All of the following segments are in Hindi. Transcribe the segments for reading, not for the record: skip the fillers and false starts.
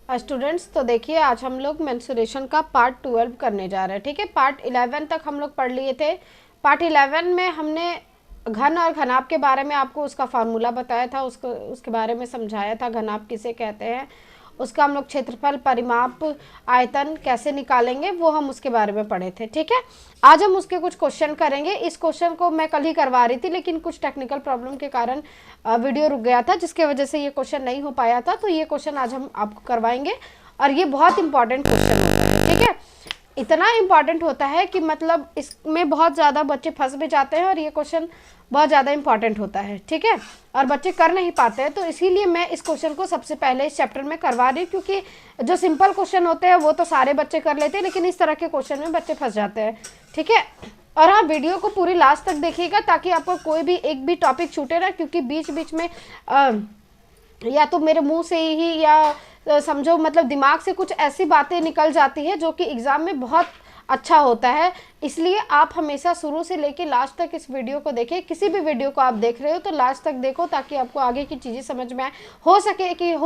स्टूडेंट्स, तो देखिए आज हम लोग मेंस्ट्रुएशन का पार्ट 12 करने जा रहे हैं। ठीक है, पार्ट 11 तक हम लोग पढ़ लिए थे। पार्ट 11 में हमने घन और घनाभ के बारे में आपको उसका फार्मूला बताया था, उसके बारे में समझाया था, घनाभ किसे कहते हैं, उसका हम लोग क्षेत्रफल, परिमाप, आयतन कैसे निकालेंगे वो हम उसके बारे में पढ़े थे। ठीक है, आज हम उसके कुछ क्वेश्चन करेंगे। इस क्वेश्चन को मैं कल ही करवा रही थी, लेकिन कुछ टेक्निकल प्रॉब्लम के कारण वीडियो रुक गया था, जिसके वजह से ये क्वेश्चन नहीं हो पाया था। तो ये क्वेश्चन आज हम आपको करवाएंगे और ये बहुत इंपॉर्टेंट क्वेश्चन होता है। ठीक है, इतना इम्पॉर्टेंट होता है कि मतलब इसमें बहुत ज़्यादा बच्चे फंस भी जाते हैं और ये क्वेश्चन बहुत ज़्यादा इंपॉर्टेंट होता है। ठीक है, और बच्चे कर नहीं पाते हैं, तो इसीलिए मैं इस क्वेश्चन को सबसे पहले इस चैप्टर में करवा रही हूँ, क्योंकि जो सिंपल क्वेश्चन होते हैं वो तो सारे बच्चे कर लेते हैं, लेकिन इस तरह के क्वेश्चन में बच्चे फंस जाते हैं। ठीक है, और हाँ, वीडियो को पूरी लास्ट तक देखिएगा ताकि आपको कोई भी एक भी टॉपिक छूटे ना, क्योंकि बीच बीच में या तो मेरे मुंह से ही या समझो मतलब दिमाग से कुछ ऐसी बातें निकल जाती है जो कि एग्ज़ाम में बहुत अच्छा होता है। इसलिए आप हमेशा शुरू से लेके लास्ट तक इस वीडियो को देखें। किसी भी वीडियो को आप देख रहे हो तो लास्ट तक देखो, ताकि आपको आगे की चीज़ें समझ में आए। हो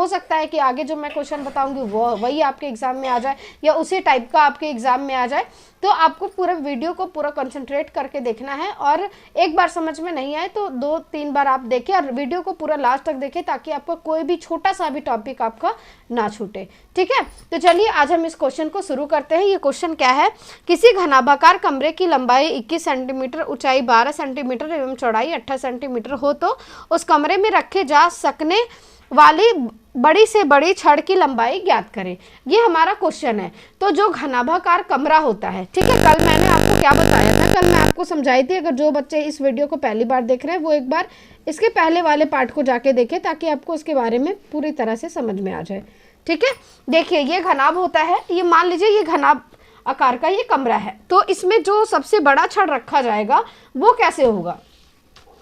सकता है कि आगे जो मैं क्वेश्चन बताऊंगी वो वही आपके एग्जाम में आ जाए या उसी टाइप का आपके एग्जाम में आ जाए। तो आपको पूरा वीडियो को पूरा कंसंट्रेट करके देखना है, और एक बार समझ में नहीं आए तो 2-3 बार आप देखें और वीडियो को पूरा लास्ट तक देखें, ताकि आपको कोई भी छोटा सा भी टॉपिक आपका ना छूटे। ठीक है, तो चलिए आज हम इस क्वेश्चन को शुरू करते हैं। ये क्वेश्चन क्या है, किसी घनाभाकार कमरे की लंबाई 21 सेंटीमीटर, ऊंचाई 12 सेंटीमीटर एवं चौड़ाई 28 सेंटीमीटर हो तो उस कमरे में रखे जा सकने वाली बड़ी से बड़ी छड़ की लंबाई ज्ञात करें। ये हमारा क्वेश्चन है। तो जो घनाभाकार कमरा होता है, ठीक है, कल मैंने आपको क्या बताया था, कल मैं आपको समझाई थी। अगर जो बच्चे इस वीडियो को पहली बार देख रहे हैं वो एक बार इसके पहले वाले पार्ट को जाके देखें, ताकि आपको इसके बारे में पूरी तरह से समझ में आ जाए। ठीक है, देखिए ये घनाभ होता है, ये मान लीजिए ये घनाभ आकार का ये कमरा है, तो इसमें जो सबसे बड़ा छड़ रखा जाएगा वो कैसे होगा,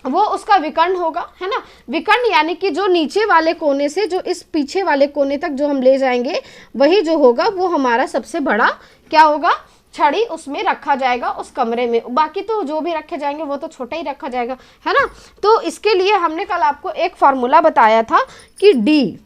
वो उसका विकर्ण होगा, है ना। विकर्ण यानी कि जो नीचे वाले कोने से जो इस पीछे वाले कोने तक जो हम ले जाएंगे, वही जो होगा वो हमारा सबसे बड़ा क्या होगा, छड़ी उसमें रखा जाएगा उस कमरे में। बाकी तो जो भी रखे जाएंगे वो तो छोटा ही रखा जाएगा, है ना। तो इसके लिए हमने कल आपको एक फॉर्मूला बताया था कि डी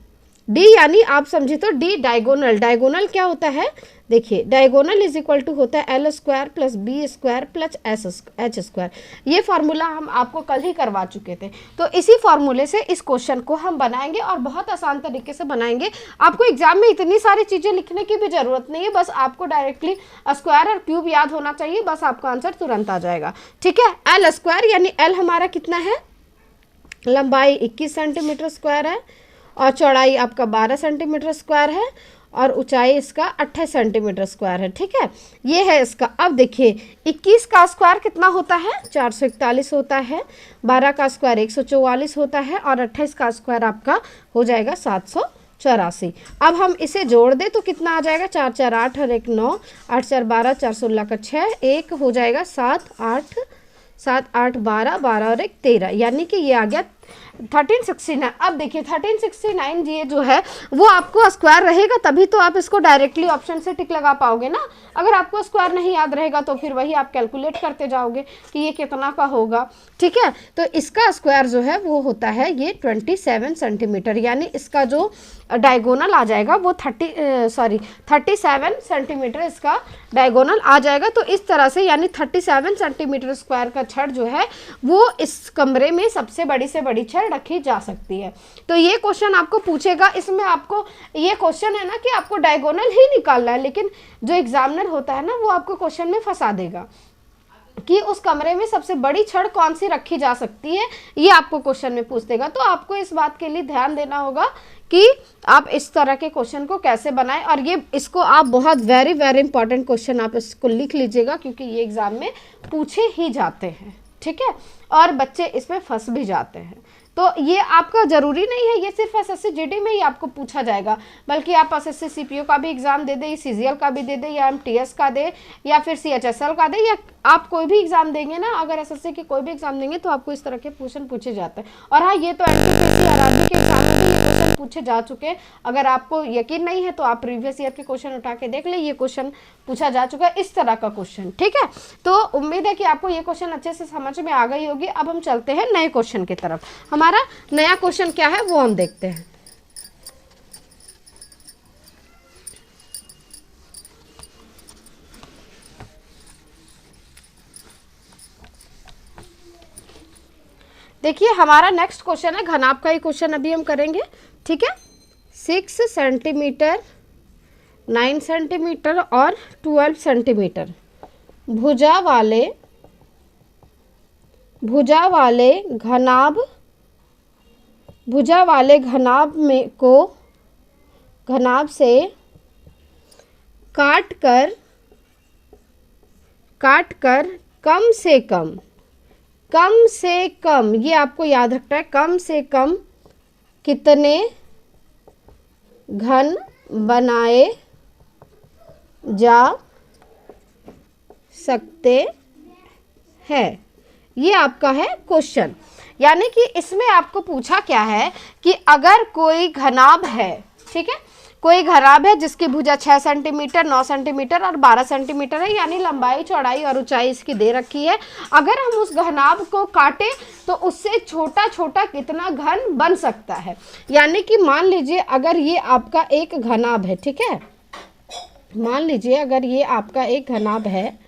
यानी आप समझे तो डी डायगोनल। डायगोनल क्या होता है, देखिए डायगोनल इज इक्वल टू होता है L² plus B² plus H²। ये फार्मूला हम आपको कल ही करवा चुके थे। तो इसी फार्मूले से इस क्वेश्चन को हम बनाएंगे और बहुत आसान तरीके से बनाएंगे। आपको एग्जाम में इतनी सारी चीज़ें लिखने की भी जरूरत नहीं है, बस आपको डायरेक्टली स्क्वायर और क्यूब याद होना चाहिए, बस आपका आंसर तुरंत आ जाएगा। ठीक है, L² यानी L हमारा कितना है, लंबाई 21 सेंटीमीटर स्क्वायर है और चौड़ाई आपका 12 सेंटीमीटर स्क्वायर है और ऊंचाई इसका 28 सेंटीमीटर स्क्वायर है। ठीक है, ये है इसका। अब देखिए 21 का स्क्वायर कितना होता है, 441 होता है, 12 का स्क्वायर 144 होता है और 28 का स्क्वायर आपका हो जाएगा 784। अब हम इसे जोड़ दें तो कितना आ जाएगा, 4 4 8 और 1 9, 8 4 12, 4 16 का 6, 1 हो जाएगा 7 8 12 12 और 1 13, यानी कि ये आ गया 1369। अब देखिए 1369 ये जो है वो आपको स्क्वायर रहेगा, तभी तो आप इसको डायरेक्टली ऑप्शन से टिक लगा पाओगे ना। अगर आपको स्क्वायर नहीं याद रहेगा तो फिर वही आप कैलकुलेट करते जाओगे कि ये कितना का होगा। ठीक है, तो इसका स्क्वायर जो है वो होता है ये 27 सेंटीमीटर, यानी इसका जो डायगोनल आ जाएगा वो 37 सेंटीमीटर इसका डायगोनल आ जाएगा। तो इस तरह से यानी 37 सेंटीमीटर स्क्वायर का छड़ जो है वो इस कमरे में सबसे बड़ी से बड़ी छड़ रखी जा सकती है। तो ये क्वेश्चन आपको पूछेगा, इसमें आपको ये क्वेश्चन है ना कि आपको डायगोनल ही निकालना है, लेकिन जो एग्जामिनर होता है ना वो आपको क्वेश्चन में फंसा देगा कि उस कमरे में सबसे बड़ी छड़ कौन सी रखी जा सकती है, ये आपको क्वेश्चन में पूछ देगा। तो आपको इस बात के लिए ध्यान देना होगा कि आप इस तरह के क्वेश्चन को कैसे बनाएं, और ये इसको आप बहुत वेरी इंपॉर्टेंट क्वेश्चन आप इसको लिख लीजिएगा, क्योंकि ये एग्जाम में पूछे ही जाते हैं। ठीक है, और बच्चे इसमें फंस भी जाते हैं। तो ये आपका जरूरी नहीं है ये सिर्फ SSC GD में ही आपको पूछा जाएगा, बल्कि आप SSC CPO का भी एग्जाम दे दे, CGL का भी दे दे, या MTS का दे, या फिर CHSL का दे, या आप कोई भी एग्जाम देंगे ना, अगर SSC के कोई भी एग्जाम देंगे तो आपको इस तरह के क्वेश्चन पूछे जाते हैं। और हाँ, ये तो NTPC आरआरबी के एग्जाम में भी ये क्वेश्चन पूछे जा चुके हैं। अगर आपको यकीन नहीं है तो आप प्रीवियस ईयर के क्वेश्चन उठा के देख ले, ये क्वेश्चन पूछा जा चुका है इस तरह का क्वेश्चन। ठीक है, तो उम्मीद है कि आपको ये क्वेश्चन अच्छे से समझ में आ गई होगी। अब हम चलते हैं नए क्वेश्चन की तरफ। हमारा नया क्वेश्चन क्या है वो हम देखते हैं। देखिए हमारा नेक्स्ट क्वेश्चन है, घनाभ का ही क्वेश्चन अभी हम करेंगे, ठीक है। 6 सेंटीमीटर, 9 सेंटीमीटर और 12 सेंटीमीटर भुजा वाले घनाभ में को घनाभ से काट कर कम से कम, ये आपको याद रखना है, कम से कम कितने घन बनाए जा सकते हैं, ये आपका है क्वेश्चन। यानी कि इसमें आपको पूछा क्या है कि अगर कोई घनाभ है, ठीक है, कोई घनाभ है जिसकी भुजा 6 सेंटीमीटर, 9 सेंटीमीटर और 12 सेंटीमीटर है, यानी लंबाई, चौड़ाई और ऊंचाई इसकी दे रखी है। अगर हम उस घनाभ को काटें तो उससे छोटा छोटा कितना घन बन सकता है। यानी कि मान लीजिए अगर ये आपका एक घनाभ है, ठीक है, मान लीजिए अगर ये आपका एक घनाभ है,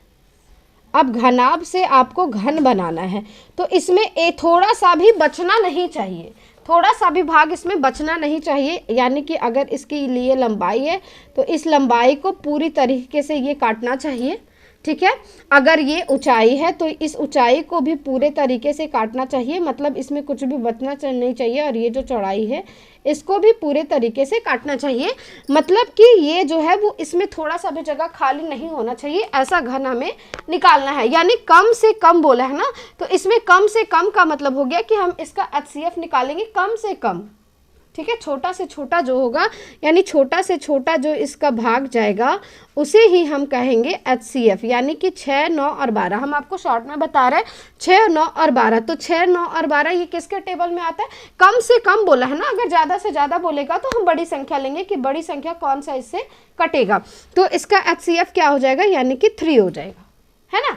अब घनाभ से आपको घन बनाना है तो इसमें थोड़ा सा भी बचना नहीं चाहिए, थोड़ा सा भी भाग इसमें बचना नहीं चाहिए। यानी कि अगर इसकी लिए लंबाई है तो इस लंबाई को पूरी तरीके से ये काटना चाहिए, ठीक है। अगर ये ऊंचाई है तो इस ऊंचाई को भी पूरे तरीके से काटना चाहिए, मतलब इसमें कुछ भी बचना नहीं चाहिए। और ये जो चौड़ाई है इसको भी पूरे तरीके से काटना चाहिए, मतलब कि ये जो है वो इसमें थोड़ा सा भी जगह खाली नहीं होना चाहिए, ऐसा घन हमें निकालना है। यानी कम से कम बोला है ना, तो इसमें कम से कम का मतलब हो गया कि हम इसका HCF निकालेंगे कम से कम, ठीक है। छोटा से छोटा जो होगा, यानी छोटा से छोटा जो इसका भाग जाएगा उसे ही हम कहेंगे HCF। यानी कि 6, 9 और 12 हम आपको शॉर्ट में बता रहे हैं, 6, 9 और 12। तो 6, 9 और 12 ये किसके टेबल में आता है, कम से कम बोला है ना। अगर ज़्यादा से ज़्यादा बोलेगा तो हम बड़ी संख्या लेंगे कि बड़ी संख्या कौन सा इससे कटेगा, तो इसका HCF क्या हो जाएगा, यानी कि 3 हो जाएगा, है ना।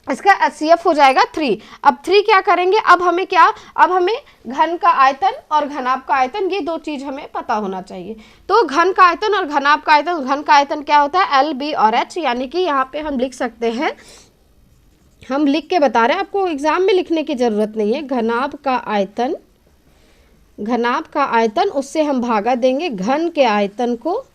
इसका HCF हो जाएगा 3। अब 3 क्या करेंगे, अब हमें क्या, अब हमें घन का आयतन और घनाभ का आयतन, ये दो चीज हमें पता होना चाहिए। तो घन का आयतन और घनाभ का आयतन, घन का आयतन क्या होता है, L, B और H। यानी कि यहाँ पे हम लिख सकते हैं, हम लिख के बता रहे हैं, आपको एग्जाम में लिखने की जरूरत नहीं है। घनाभ का आयतन उससे हम भागा देंगे घन के आयतन को,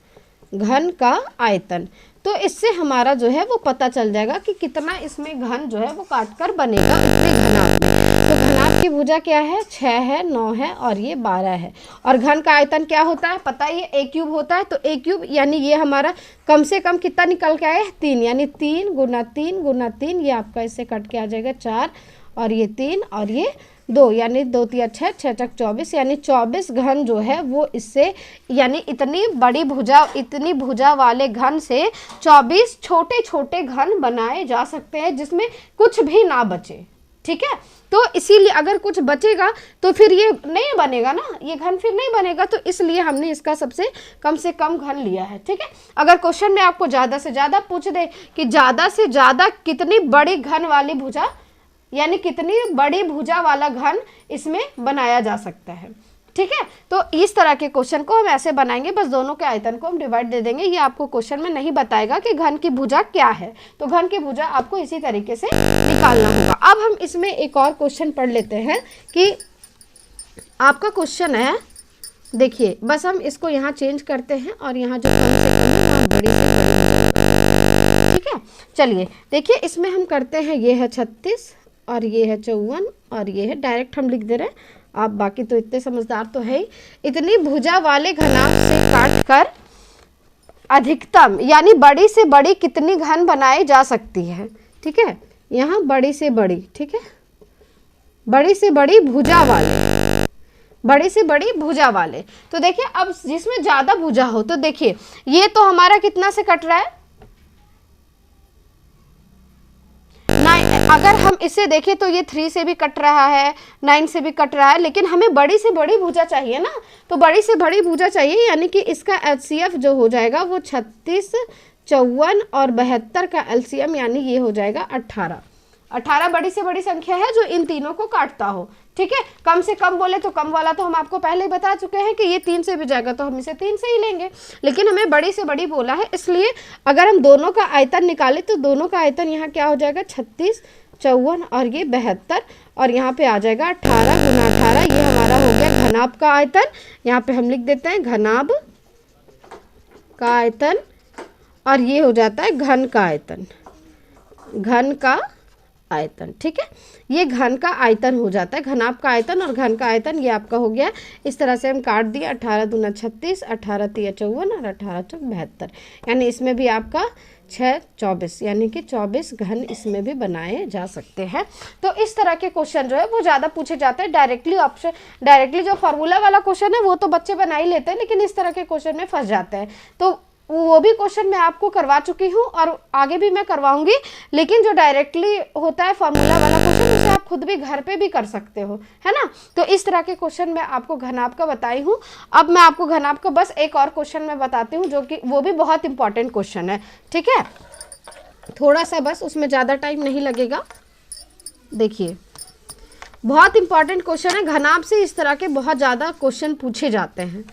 घन का आयतन, तो इससे हमारा जो है वो पता चल जाएगा कि कितना इसमें घन जो है वो काट कर बनेगा उतने घनाभ में। तो घनाभ की भुजा क्या है, 6 है, 9 है और ये 12 है। और घन का आयतन क्या होता है, पता ही है, A क्यूब होता है। तो A क्यूब यानी ये हमारा कम से कम कितना निकल के आए, 3, यानी 3 गुना 3 गुना 3, ये आपका इससे कट के आ जाएगा 4, और ये 3 और ये 2, यानी 2 3 6, 6 तक 24, यानी 24 घन जो है वो इससे, यानी इतनी बड़ी भुजा, इतनी भुजा वाले घन से 24 छोटे छोटे घन बनाए जा सकते हैं जिसमें कुछ भी ना बचे, ठीक है। तो इसीलिए अगर कुछ बचेगा तो फिर ये नहीं बनेगा ना, ये घन फिर नहीं बनेगा, तो इसलिए हमने इसका सबसे कम से कम घन लिया है, ठीक है। अगर क्वेश्चन में आपको ज़्यादा से ज़्यादा पूछ दे कि ज़्यादा से ज़्यादा कितनी बड़ी घन वाली भुजा, यानी कितनी बड़ी भुजा वाला घन इसमें बनाया जा सकता है, ठीक है। तो इस तरह के क्वेश्चन को हम ऐसे बनाएंगे, बस दोनों के आयतन को हम डिवाइड दे देंगे। ये आपको क्वेश्चन में नहीं बताएगा कि घन की भुजा क्या है, तो घन की भुजा आपको इसी तरीके से निकालना होगा। अब हम इसमें एक और क्वेश्चन पढ़ लेते हैं कि आपका क्वेश्चन है, देखिए बस हम इसको यहाँ चेंज करते हैं और यहाँ जो कम से कम है वहाँ बड़ी से बड़ी, ठीक है। चलिए देखिए इसमें हम करते हैं, ये है 36 और ये है 54 और ये है, डायरेक्ट हम लिख दे रहे हैं, आप बाकी तो इतने समझदार तो है ही। इतनी भुजा वाले घनाभ से काट कर अधिकतम, यानी बड़ी से बड़ी कितनी घन बनाई जा सकती है, ठीक है। यहाँ बड़ी से बड़ी, ठीक है, बड़ी से बड़ी भुजा वाले, बड़ी से बड़ी भुजा वाले। तो देखिए अब जिसमें ज्यादा भुजा हो, तो देखिए ये तो हमारा कितना से कट रहा है, अगर हम इसे देखें तो ये 3 से भी कट रहा है, 9 से भी कट रहा है, लेकिन हमें बड़ी से बड़ी भुजा चाहिए ना, तो बड़ी से बड़ी भुजा चाहिए। यानी कि इसका HCF जो हो जाएगा वो 36, 54 और 72 का LCM, यानी ये हो जाएगा 18। 18 बड़ी से बड़ी संख्या है जो इन तीनों को काटता हो, ठीक है। कम से कम बोले तो कम वाला तो हम आपको पहले ही बता चुके हैं कि ये 3 से भी जाएगा तो हम इसे 3 से ही लेंगे, लेकिन हमें बड़ी से बड़ी बोला है, इसलिए अगर हम दोनों का आयतन निकाले तो दोनों का आयतन यहाँ क्या हो जाएगा, 36, 54 और ये 72 और यहाँ पे आ जाएगा 18 गुना 18, ये हमारा हो गया घनाभ का आयतन। यहाँ पे हम लिख देते हैं घनाभ का आयतन और ये हो जाता है घन का आयतन, घन का आयतन। ठीक है, ये घन का आयतन हो जाता है, घनाभ का आयतन और घन का आयतन ये आपका हो गया। इस तरह से हम काट दिए, 18 दूना 36, 18 तिया 54 और 18 चौक 72, यानी इसमें भी आपका 6 24 यानी कि 24 घन इसमें भी बनाए जा सकते हैं। तो इस तरह के क्वेश्चन जो है वो ज़्यादा पूछे जाते हैं। डायरेक्टली जो फार्मूला वाला क्वेश्चन है वो तो बच्चे बना ही लेते हैं, लेकिन इस तरह के क्वेश्चन में फंस जाते हैं। तो वो भी क्वेश्चन मैं आपको करवा चुकी हूँ और आगे भी मैं करवाऊंगी, लेकिन जो डायरेक्टली होता है फार्मूला वाला क्वेश्चन उसे आप खुद भी घर पे भी कर सकते हो, है ना। तो इस तरह के क्वेश्चन मैं आपको घनाभ का बताई हूँ। अब मैं आपको घनाभ का बस एक और क्वेश्चन मैं बताती हूँ, जो कि वो भी बहुत इंपॉर्टेंट क्वेश्चन है। ठीक है, थोड़ा सा बस उसमें ज़्यादा टाइम नहीं लगेगा। देखिए, बहुत इंपॉर्टेंट क्वेश्चन है, घनाभ से इस तरह के बहुत ज़्यादा क्वेश्चन पूछे जाते हैं।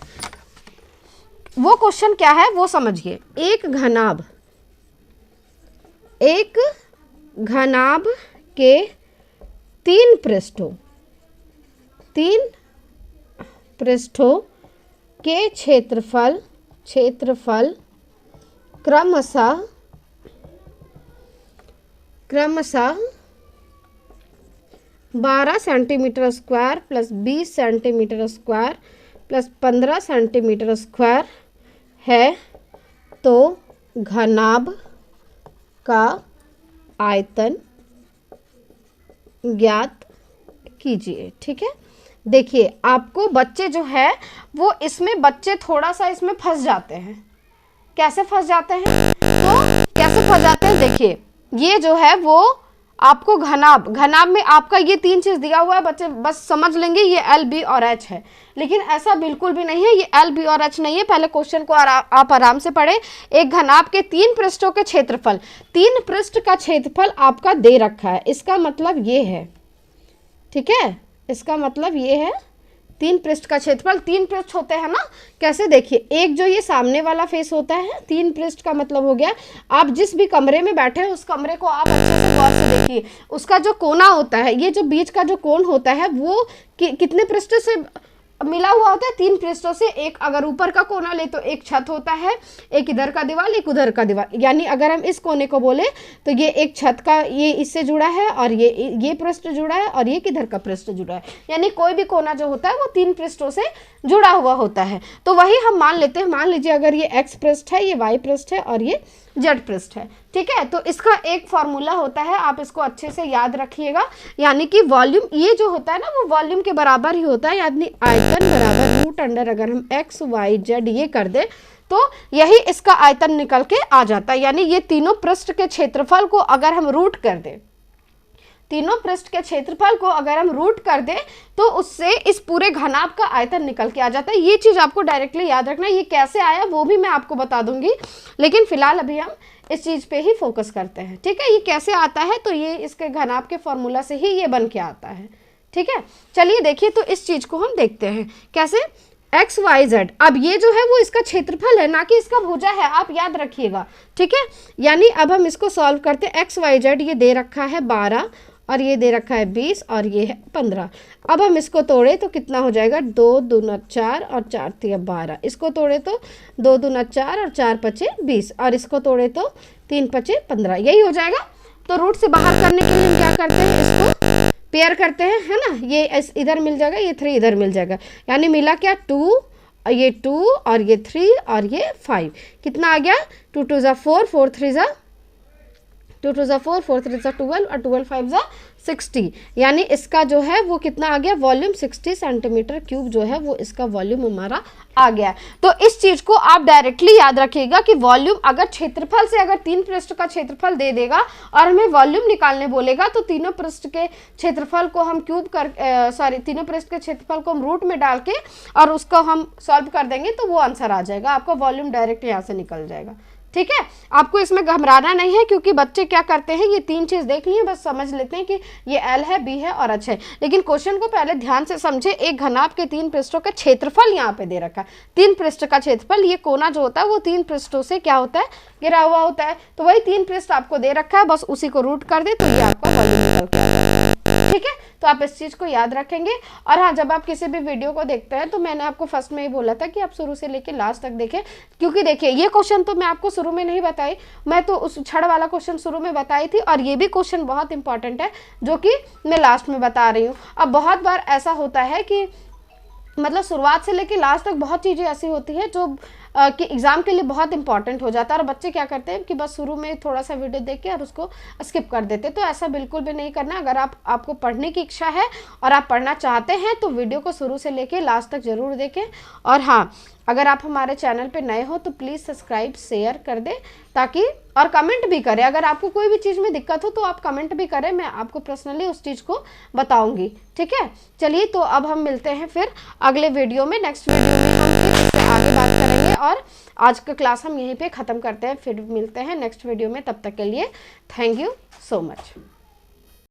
वो क्वेश्चन क्या है वो समझिए। एक घनाभ के 3 पृष्ठों के क्षेत्रफल क्रमशः 12 centimetre square plus 20 centimetre square plus 15 centimetre square है, तो घनाभ का आयतन ज्ञात कीजिए। ठीक है, देखिए आपको बच्चे जो है वो इसमें बच्चे थोड़ा सा इसमें फंस जाते हैं। कैसे फंस जाते हैं? तो कैसे फंस जाते हैं, देखिए ये जो है वो आपको घनाभ में आपका ये 3 चीज दिया हुआ है, बच्चे बस समझ लेंगे ये L, B और H है, लेकिन ऐसा बिल्कुल भी नहीं है। ये L, B और H नहीं है। पहले क्वेश्चन को आप आराम से पढ़े। एक घनाभ के 3 पृष्ठों के क्षेत्रफल, 3 पृष्ठ का क्षेत्रफल आपका दे रखा है, इसका मतलब ये है। ठीक है, इसका मतलब ये है 3 पृष्ठ का क्षेत्रफल। 3 पृष्ठ होते हैं ना, कैसे देखिए, एक जो ये सामने वाला फेस होता है, 3 पृष्ठ का मतलब हो गया आप जिस भी कमरे में बैठे हैं उस कमरे को आप अच्छे से गौर से देखिए, उसका जो कोना होता है, ये जो बीच का जो कोण होता है वो कितने पृष्ठ से मिला हुआ होता है? 3 पृष्ठों से। एक अगर ऊपर का कोना ले तो एक छत होता है, एक इधर का दीवार, एक उधर का दीवार, यानी अगर हम इस कोने को बोले तो ये एक छत का, ये इससे जुड़ा है और ये पृष्ठ जुड़ा है और ये किधर का पृष्ठ जुड़ा है, यानी कोई भी कोना जो होता है वो 3 पृष्ठों से जुड़ा हुआ होता है। तो वही हम मान लेते हैं। मान लीजिए अगर ये x पृष्ठ है, ये y पृष्ठ है और ये z पृष्ठ है। ठीक है, तो इसका एक फॉर्मूला होता है, आप इसको अच्छे से याद रखिएगा, यानी कि वॉल्यूम ये जो होता है ना वो वॉल्यूम के बराबर ही होता है, यानी आयतन बराबर रूट अंडर अगर हम x y z ये कर दे तो यही इसका आयतन निकल के आ जाता है। यानी ये तीनों पृष्ठ के क्षेत्रफल को अगर हम रूट कर दें, तीनों पृष्ठ के क्षेत्रफल को अगर हम रूट कर दें तो उससे इस पूरे घनाभ का आयतन निकल के आ जाता है। ये चीज आपको डायरेक्टली याद रखना है। ये कैसे आया वो भी मैं आपको बता दूंगी, लेकिन फिलहाल अभी हम इस चीज पे ही फोकस करते हैं। ठीक है, ये कैसे आता है, तो ये इसके घनाभ के फॉर्मूला से ही ये बन के आता है। ठीक है, चलिए देखिए, तो इस चीज को हम देखते हैं कैसे। एक्स वाई जेड, अब ये जो है वो इसका क्षेत्रफल है, ना कि इसका भुजा है, आप याद रखिएगा। ठीक है, यानी अब हम इसको सॉल्व करते हैं। एक्स वाई जेड ये दे रखा है 12 और ये दे रखा है 20 और ये है 15। अब हम इसको तोड़े तो कितना हो जाएगा, 2 दूना 4 और 4 तिया 12। इसको तोड़े तो 2 दूना 4 और 4 पचे 20 और इसको तोड़े तो 3 पचे 15, यही हो जाएगा। तो रूट से बाहर करने के लिए हम क्या करते हैं, इसको पेयर करते हैं, है ना। ये इधर मिल जाएगा, ये 3 इधर मिल जाएगा, यानी मिला क्या 2, ये 2 और ये 3 और ये 5। कितना आ गया, 2 2 ज़ा 4, 4 3 ज़ा 2 2 ज़ा 4, 4 3 ज़ा 12 और 12 5 ज़ा 60, यानी इसका जो है वो कितना आ गया, वॉल्यूम 60 सेंटीमीटर क्यूब जो है वो इसका वॉल्यूम हमारा आ गया। तो इस चीज को आप डायरेक्टली याद रखिएगा कि वॉल्यूम अगर क्षेत्रफल से अगर 3 पृष्ठ का क्षेत्रफल दे देगा और हमें वॉल्यूम निकालने बोलेगा तो तीनों पृष्ठ के क्षेत्रफल को हम तीनों पृष्ठ के क्षेत्रफल को हम रूट में डाल के और उसको हम सॉल्व कर देंगे तो वो आंसर आ जाएगा, आपका वॉल्यूम डायरेक्ट यहाँ से निकल जाएगा। ठीक है, आपको इसमें घबराना नहीं है, क्योंकि बच्चे क्या करते हैं, ये 3 चीज देख लिए बस समझ लेते हैं कि ये एल है, बी है और एच है। लेकिन क्वेश्चन को पहले ध्यान से समझे। एक घनाभ के 3 पृष्ठों का क्षेत्रफल यहाँ पे दे रखा है, 3 पृष्ठ का क्षेत्रफल। ये कोना जो होता है वो 3 पृष्ठों से क्या होता है, घिरा हुआ होता है। तो वही 3 पृष्ठ आपको दे रखा है, बस उसी को रूट कर दे तो ये आपका वॉल्यूम निकल के आ जाएगा। ठीक है, तो आप इस चीज को याद रखेंगे। और हाँ, जब आप किसी भी वीडियो को देखते हैं तो मैंने आपको फर्स्ट में ही बोला था कि आप शुरू से लेकर लास्ट तक देखें, क्योंकि देखिए ये क्वेश्चन तो मैं आपको शुरू में नहीं बताई, मैं तो उस छड़ वाला क्वेश्चन शुरू में बताई थी, और ये भी क्वेश्चन बहुत इंपॉर्टेंट है जो कि मैं लास्ट में बता रही हूँ। अब बहुत बार ऐसा होता है कि मतलब शुरुआत से लेकर लास्ट तक बहुत चीज़ें ऐसी होती है जो कि एग्जाम के लिए बहुत इंपॉर्टेंट हो जाता है, और बच्चे क्या करते हैं कि बस शुरू में थोड़ा सा वीडियो देख के और उसको स्किप कर देते। तो ऐसा बिल्कुल भी नहीं करना। अगर आपको पढ़ने की इच्छा है और आप पढ़ना चाहते हैं तो वीडियो को शुरू से लेके लास्ट तक जरूर देखें। और हाँ, अगर आप हमारे चैनल पे नए हो तो प्लीज़ सब्सक्राइब शेयर कर दें, ताकि और कमेंट भी करें। अगर आपको कोई भी चीज़ में दिक्कत हो तो आप कमेंट भी करें, मैं आपको पर्सनली उस चीज़ को बताऊंगी। ठीक है, चलिए तो अब हम मिलते हैं फिर अगले वीडियो में। नेक्स्ट वीडियो में हम फिर इससे आगे बात करेंगे, और आज का क्लास हम यहीं पे ख़त्म करते हैं। फिर मिलते हैं नेक्स्ट वीडियो में, तब तक के लिए थैंक यू सो मच।